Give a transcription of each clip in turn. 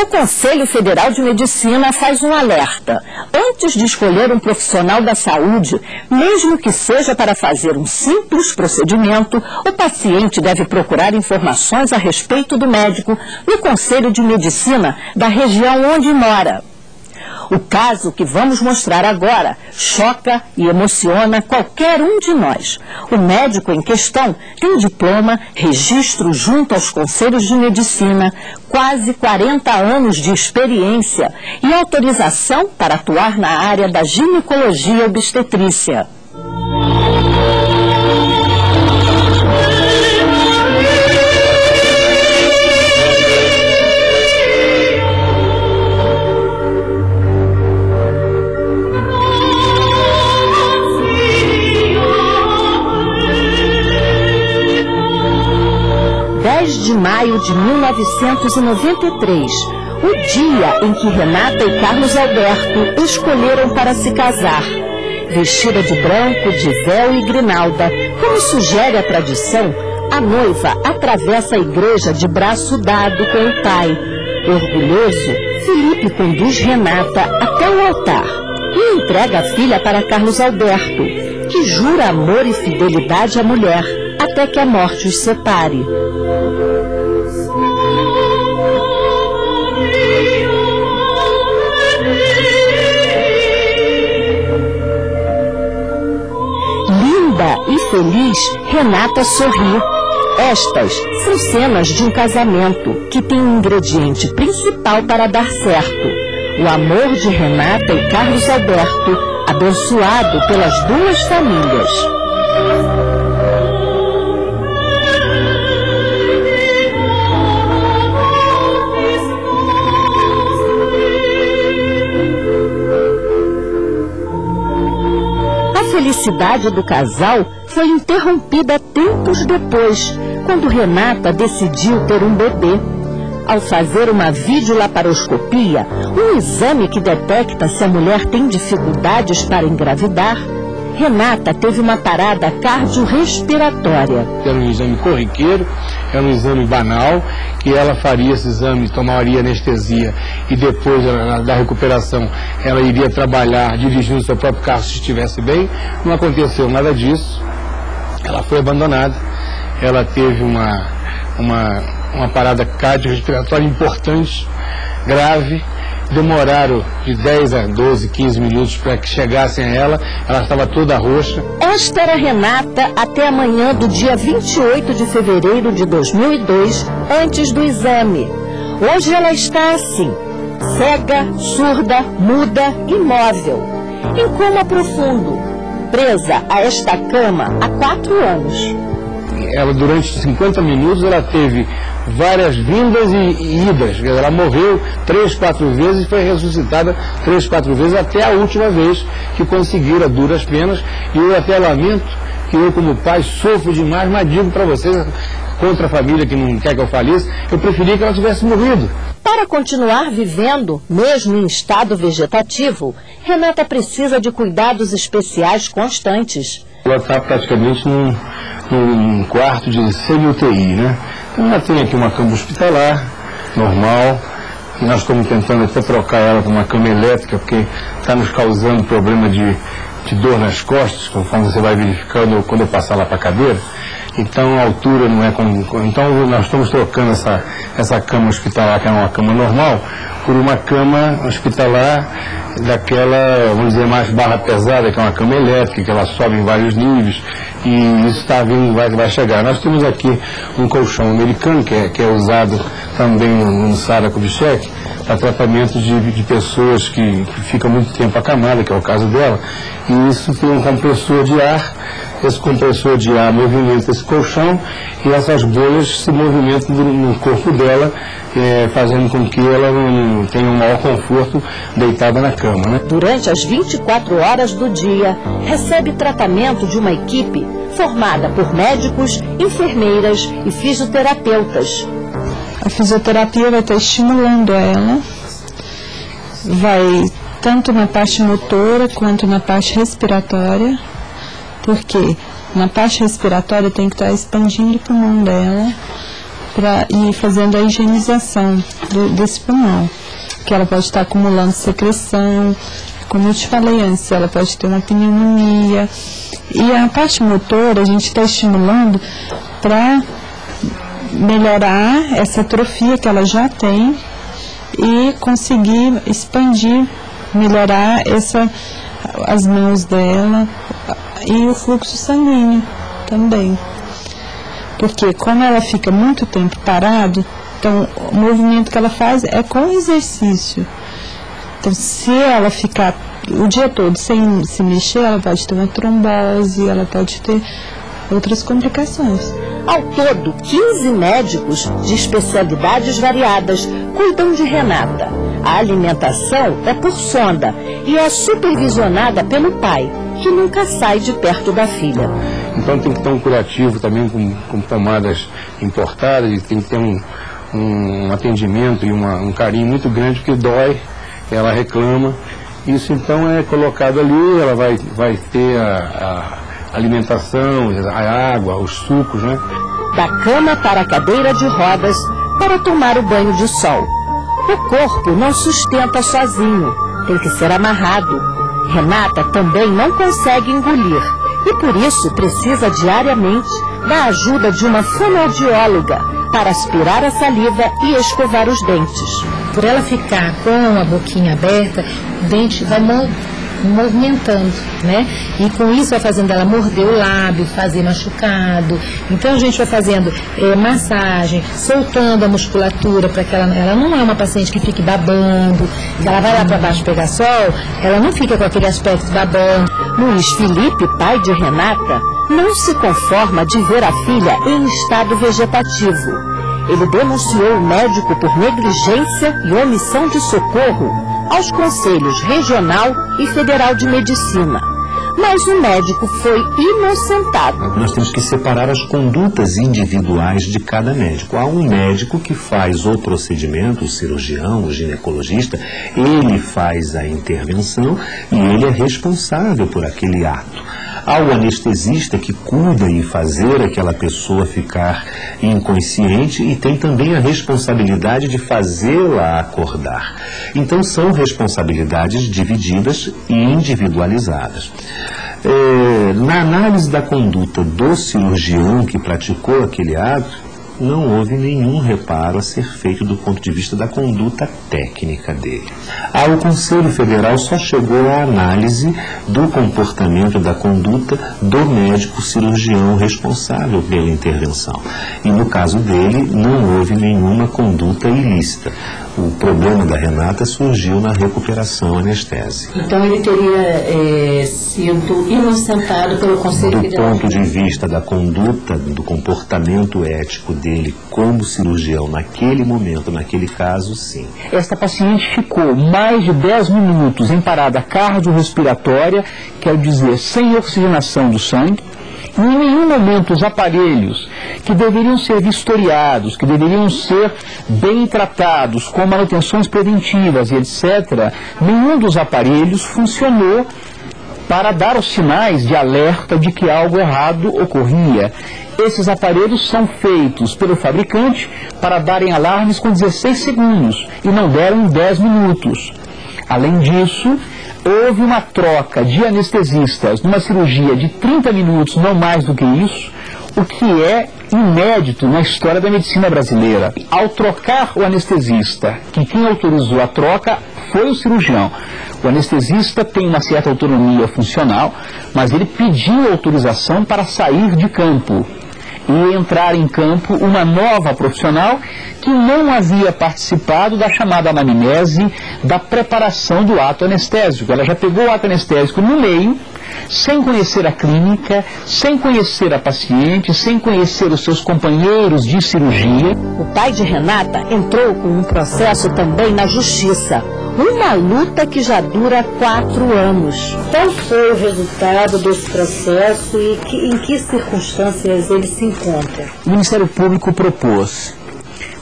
O Conselho Federal de Medicina faz um alerta. Antes de escolher um profissional da saúde, mesmo que seja para fazer um simples procedimento, o paciente deve procurar informações a respeito do médico no Conselho de Medicina da região onde mora. O caso que vamos mostrar agora choca e emociona qualquer um de nós. O médico em questão tem diploma, registro junto aos conselhos de medicina, quase 40 anos de experiência e autorização para atuar na área da ginecologia e obstetrícia. De maio de 1993, o dia em que Renata e Carlos Alberto escolheram para se casar. Vestida de branco, de véu e grinalda, como sugere a tradição, a noiva atravessa a igreja de braço dado com o pai. Orgulhoso, Felipe conduz Renata até o altar e entrega a filha para Carlos Alberto, que jura amor e fidelidade à mulher, até que a morte os separe. Linda e feliz, Renata sorri. Estas são cenas de um casamento que tem um ingrediente principal para dar certo: o amor de Renata e Carlos Alberto, abençoado pelas duas famílias. A felicidade do casal foi interrompida tempos depois, quando Renata decidiu ter um bebê. Ao fazer uma videolaparoscopia, um exame que detecta se a mulher tem dificuldades para engravidar, Renata teve uma parada cardiorrespiratória. Era um exame corriqueiro, era um exame banal, que ela faria esse exame, tomaria anestesia e depois da recuperação ela iria trabalhar dirigindo seu próprio carro se estivesse bem. Não aconteceu nada disso, ela foi abandonada, ela teve uma parada cardiorrespiratória importante, grave. Demoraram de 10 a 12, 15 minutos para que chegassem a ela estava toda roxa. Esta era Renata até a manhã do dia 28 de fevereiro de 2002, antes do exame. Hoje ela está assim, cega, surda, muda, imóvel, em coma profundo, presa a esta cama há 4 anos. Ela, durante 50 minutos, ela teve várias vindas e idas. Ela morreu 3, 4 vezes e foi ressuscitada 3, 4 vezes até a última vez que conseguiram a duras penas. E eu até lamento que eu, como pai, sofro demais, mas digo para vocês, contra a família que não quer que eu faleça, eu preferia que ela tivesse morrido. Para continuar vivendo, mesmo em estado vegetativo, Renata precisa de cuidados especiais constantes. Ela está praticamente num quarto de semi-UTI, né? Então ela tem aqui uma cama hospitalar, normal. Nós estamos tentando até trocar ela por uma cama elétrica, porque está nos causando problema de dor nas costas, conforme você vai verificando quando eu passar lá para a cadeira. Então a altura não é como... Então nós estamos trocando essa cama hospitalar, que é uma cama normal, por uma cama hospitalar daquela, vamos dizer, mais barra pesada, que é uma cama elétrica, que ela sobe em vários níveis, e isso está vindo, vai chegar. Nós temos aqui um colchão americano, que é usado também no Sara Kubitschek, para tratamento de pessoas que ficam muito tempo acamadas, que é o caso dela, e isso tem um compressor de ar. Esse compressor de ar movimenta esse colchão e essas bolhas se movimentam no corpo dela, fazendo com que ela tenha um maior conforto deitada na cama, né? Durante as 24 horas do dia, recebe tratamento de uma equipe formada por médicos, enfermeiras e fisioterapeutas. A fisioterapia vai estar estimulando ela, vai tanto na parte motora quanto na parte respiratória, porque na parte respiratória tem que estar expandindo o pulmão dela para ir fazendo a higienização desse pulmão, que ela pode estar acumulando secreção, como eu te falei antes, ela pode ter uma pneumonia. E a parte motora a gente está estimulando para melhorar essa atrofia que ela já tem e conseguir expandir, melhorar as mãos dela e o fluxo sanguíneo também. Porque como ela fica muito tempo parado, então o movimento que ela faz é com exercício. Então se ela ficar o dia todo sem se mexer, ela pode ter uma trombose, ela pode ter outras complicações. Ao todo, 15 médicos de especialidades variadas cuidam de Renata. A alimentação é por sonda e é supervisionada pelo pai, que nunca sai de perto da filha. Então tem que ter um curativo também com pomadas importadas, e tem que ter um atendimento e um carinho muito grande, porque dói, ela reclama. Isso então é colocado ali, ela vai ter a alimentação, a água, os sucos, né? Da cama para a cadeira de rodas para tomar o banho de sol. O corpo não sustenta sozinho, tem que ser amarrado. Renata também não consegue engolir e por isso precisa diariamente da ajuda de uma fonoaudióloga para aspirar a saliva e escovar os dentes. Por ela ficar com a boquinha aberta, o dente vai movimentando, né? E com isso vai fazendo ela morder o lábio, fazer machucado. Então a gente vai fazendo massagem, soltando a musculatura para que ela não é uma paciente que fique babando. Ela vai lá para baixo pegar sol, ela não fica com aquele aspecto babando. Luiz Felipe, pai de Renata, não se conforma de ver a filha em estado vegetativo. Ele denunciou o médico por negligência e omissão de socorro aos Conselhos Regional e Federal de Medicina. Mas o médico foi inocentado. Nós temos que separar as condutas individuais de cada médico. Há um médico que faz o procedimento, o cirurgião, o ginecologista, ele faz a intervenção e ele é responsável por aquele ato. Há o anestesista que cuida em fazer aquela pessoa ficar inconsciente e tem também a responsabilidade de fazê-la acordar. Então são responsabilidades divididas e individualizadas. Na análise da conduta do cirurgião que praticou aquele ato, não houve nenhum reparo a ser feito do ponto de vista da conduta técnica dele. O Conselho Federal só chegou à análise do comportamento da conduta do médico cirurgião responsável pela intervenção. E no caso dele, não houve nenhuma conduta ilícita. O problema da Renata surgiu na recuperação anestésica. Então ele teria sido inocentado pelo Conselho Federal? Do ponto de vista da conduta, do comportamento ético dele como cirurgião naquele momento, naquele caso, sim. Esta paciente ficou mais de 10 minutos em parada cardiorrespiratória, quer dizer, sem oxigenação do sangue. Em nenhum momento os aparelhos que deveriam ser vistoriados, que deveriam ser bem tratados, com manutenções preventivas e etc., nenhum dos aparelhos funcionou para dar os sinais de alerta de que algo errado ocorria. Esses aparelhos são feitos pelo fabricante para darem alarmes com 16 segundos e não deram em 10 minutos. Além disso, houve uma troca de anestesistas numa cirurgia de 30 minutos, não mais do que isso, o que é inédito na história da medicina brasileira. Ao trocar o anestesista, que quem autorizou a troca foi o cirurgião. O anestesista tem uma certa autonomia funcional, mas ele pediu autorização para sair de campo e entrar em campo uma nova profissional que não havia participado da chamada anamnese da preparação do ato anestésico. Ela já pegou o ato anestésico no meio, sem conhecer a clínica, sem conhecer a paciente, sem conhecer os seus companheiros de cirurgia. O pai de Renata entrou com um processo também na justiça. Uma luta que já dura 4 anos. Qual foi o resultado desse processo e em que circunstâncias ele se encontra? O Ministério Público propôs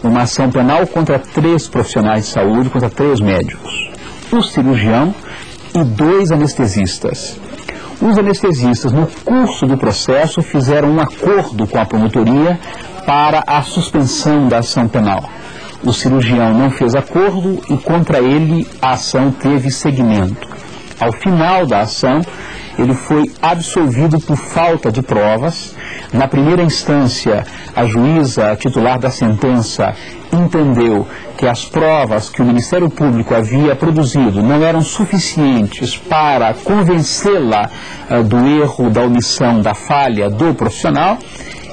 uma ação penal contra 3 profissionais de saúde, contra 3 médicos. O cirurgião e 2 anestesistas. Os anestesistas, no curso do processo, fizeram um acordo com a promotoria para a suspensão da ação penal. O cirurgião não fez acordo e contra ele a ação teve seguimento. Ao final da ação, ele foi absolvido por falta de provas. Na primeira instância, a juíza titular da sentença entendeu que as provas que o Ministério Público havia produzido não eram suficientes para convencê-la do erro, da omissão, da falha do profissional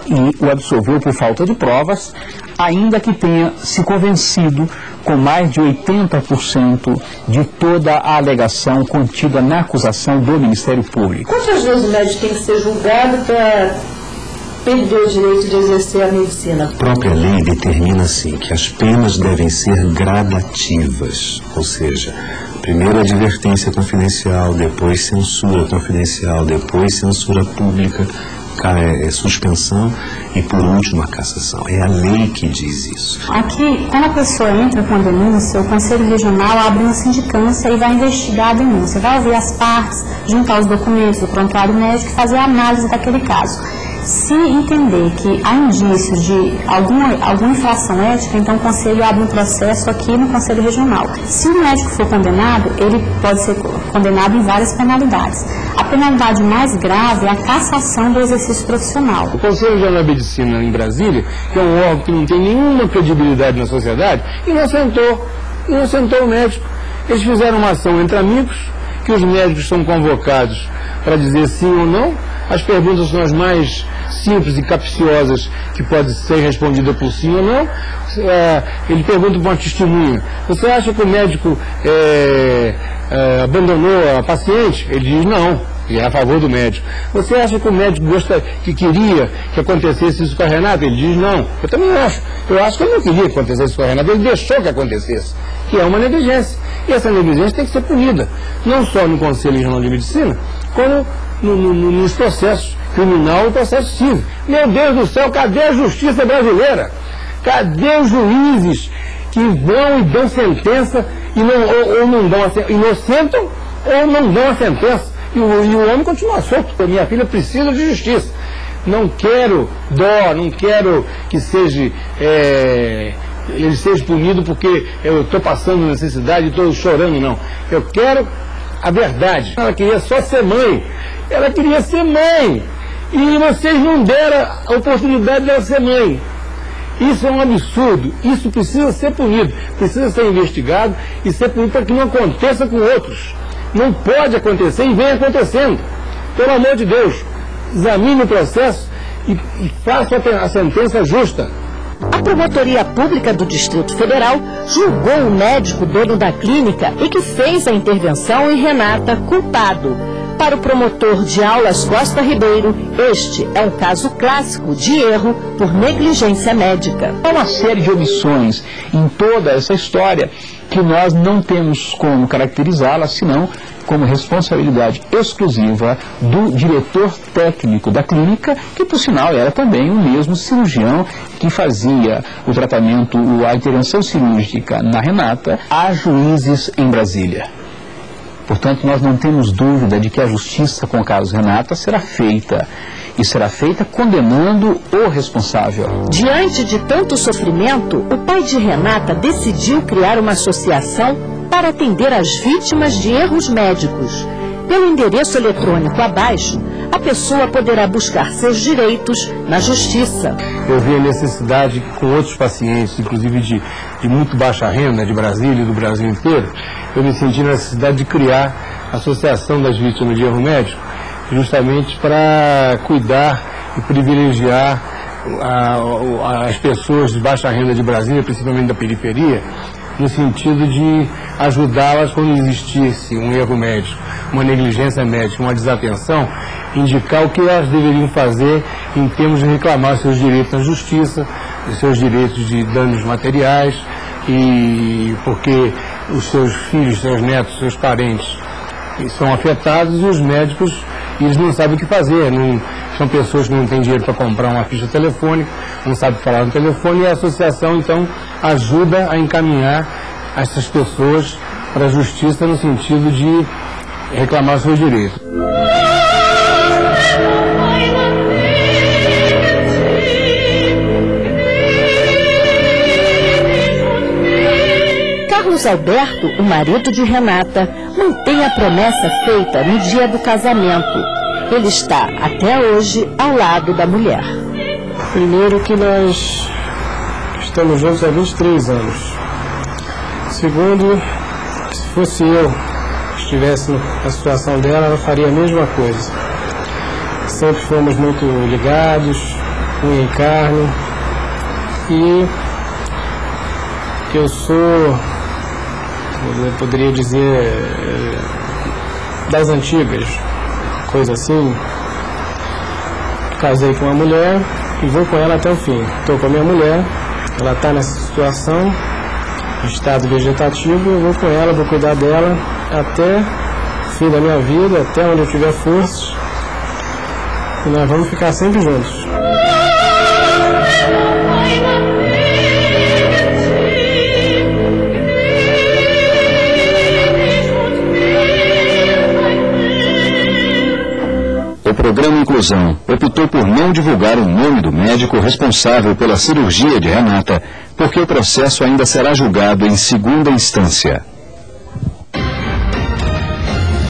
e o absolveu por falta de provas, ainda que tenha se convencido com mais de 80% de toda a alegação contida na acusação do Ministério Público. Quantas vezes o médico tem que ser julgado para perder o direito de exercer a medicina? A própria lei determina assim que as penas devem ser gradativas, ou seja, primeiro advertência confidencial, depois censura confidencial, depois censura pública, suspensão e, por último, a cassação. É a lei que diz isso. Aqui, quando a pessoa entra com a denúncia, o Conselho Regional abre uma sindicância e vai investigar a denúncia. Vai ouvir as partes, juntar os documentos do prontuário médico e fazer a análise daquele caso. Se entender que há indícios de alguma infração ética, então o Conselho abre um processo aqui no Conselho Regional. Se o médico for condenado, ele pode ser condenado em várias penalidades. A penalidade mais grave é a cassação do exercício profissional. O Conselho Regional de Medicina em Brasília, que é um órgão que não tem nenhuma credibilidade na sociedade, inocentou o médico. Eles fizeram uma ação entre amigos, que os médicos são convocados para dizer sim ou não. As perguntas são as mais simples e capciosas que podem ser respondidas por sim ou não. Ele pergunta para uma testemunha: você acha que o médico abandonou a paciente? Ele diz não, ele é a favor do médico. Você acha que o médico queria que acontecesse isso com a Renata? Ele diz não. Eu também acho. Eu acho que ele não queria que acontecesse isso com a Renata, ele deixou que acontecesse, que é uma negligência. E essa negligência tem que ser punida, não só no Conselho Regional de Medicina, como nos processos criminal e processo civil. Meu Deus do céu, cadê a justiça brasileira? Cadê os juízes que vão e dão sentença e não dão inocentam ou não dão a sentença? E o homem continua solto. Minha filha precisa de justiça. Não quero dó, não quero que ele seja punido porque eu estou passando necessidade e estou chorando, não. Eu quero a verdade. Ela queria só ser mãe. Ela queria ser mãe. E vocês não deram a oportunidade dela ser mãe. Isso é um absurdo. Isso precisa ser punido. Precisa ser investigado e ser punido para que não aconteça com outros. Não pode acontecer e vem acontecendo. Pelo amor de Deus, examine o processo e faça a sentença justa. A Promotoria Pública do Distrito Federal julgou o médico dono da clínica e que fez a intervenção em Renata culpado. Para o promotor de Aulas Costa Ribeiro, este é um caso clássico de erro por negligência médica. Há uma série de omissões em toda essa história que nós não temos como caracterizá-la, senão como responsabilidade exclusiva do diretor técnico da clínica, que por sinal era também o mesmo cirurgião que fazia o tratamento, a intervenção cirúrgica na Renata, a juízes em Brasília. Portanto, nós não temos dúvida de que a justiça com o caso Renata será feita, e será feita condenando o responsável. Diante de tanto sofrimento, o pai de Renata decidiu criar uma associação para atender as vítimas de erros médicos. Pelo endereço eletrônico abaixo, a pessoa poderá buscar seus direitos na justiça. Eu vi a necessidade com outros pacientes, inclusive de muito baixa renda, de Brasília e do Brasil inteiro, eu me senti na necessidade de criar a Associação das Vítimas de Erro Médico, justamente para cuidar e privilegiar as pessoas de baixa renda de Brasília, principalmente da periferia, no sentido de ajudá-las quando existisse um erro médico, uma negligência médica, uma desatenção, indicar o que elas deveriam fazer em termos de reclamar seus direitos na justiça, seus direitos de danos materiais, e porque os seus filhos, seus netos, seus parentes são afetados e os médicos, eles não sabem o que fazer, são pessoas que não têm dinheiro para comprar uma ficha telefônica, não sabem falar no telefone, e a associação então ajuda a encaminhar essas pessoas para a justiça no sentido de reclamar seus direitos. Carlos Alberto, o marido de Renata, mantém a promessa feita no dia do casamento. Ele está, até hoje, ao lado da mulher. Primeiro que nós estamos juntos há 23 anos. Segundo, se fosse eu que estivesse na situação dela, ela faria a mesma coisa. Sempre fomos muito ligados, unha em carne. E eu sou, eu poderia dizer, das antigas, coisa assim. Casei com uma mulher e vou com ela até o fim. Estou com a minha mulher, ela está nessa situação, estado vegetativo, eu vou com ela, vou cuidar dela até o fim da minha vida, até onde eu tiver forças, e nós vamos ficar sempre juntos. O programa Inclusão optou por não divulgar o nome do médico responsável pela cirurgia de Renata, porque o processo ainda será julgado em segunda instância.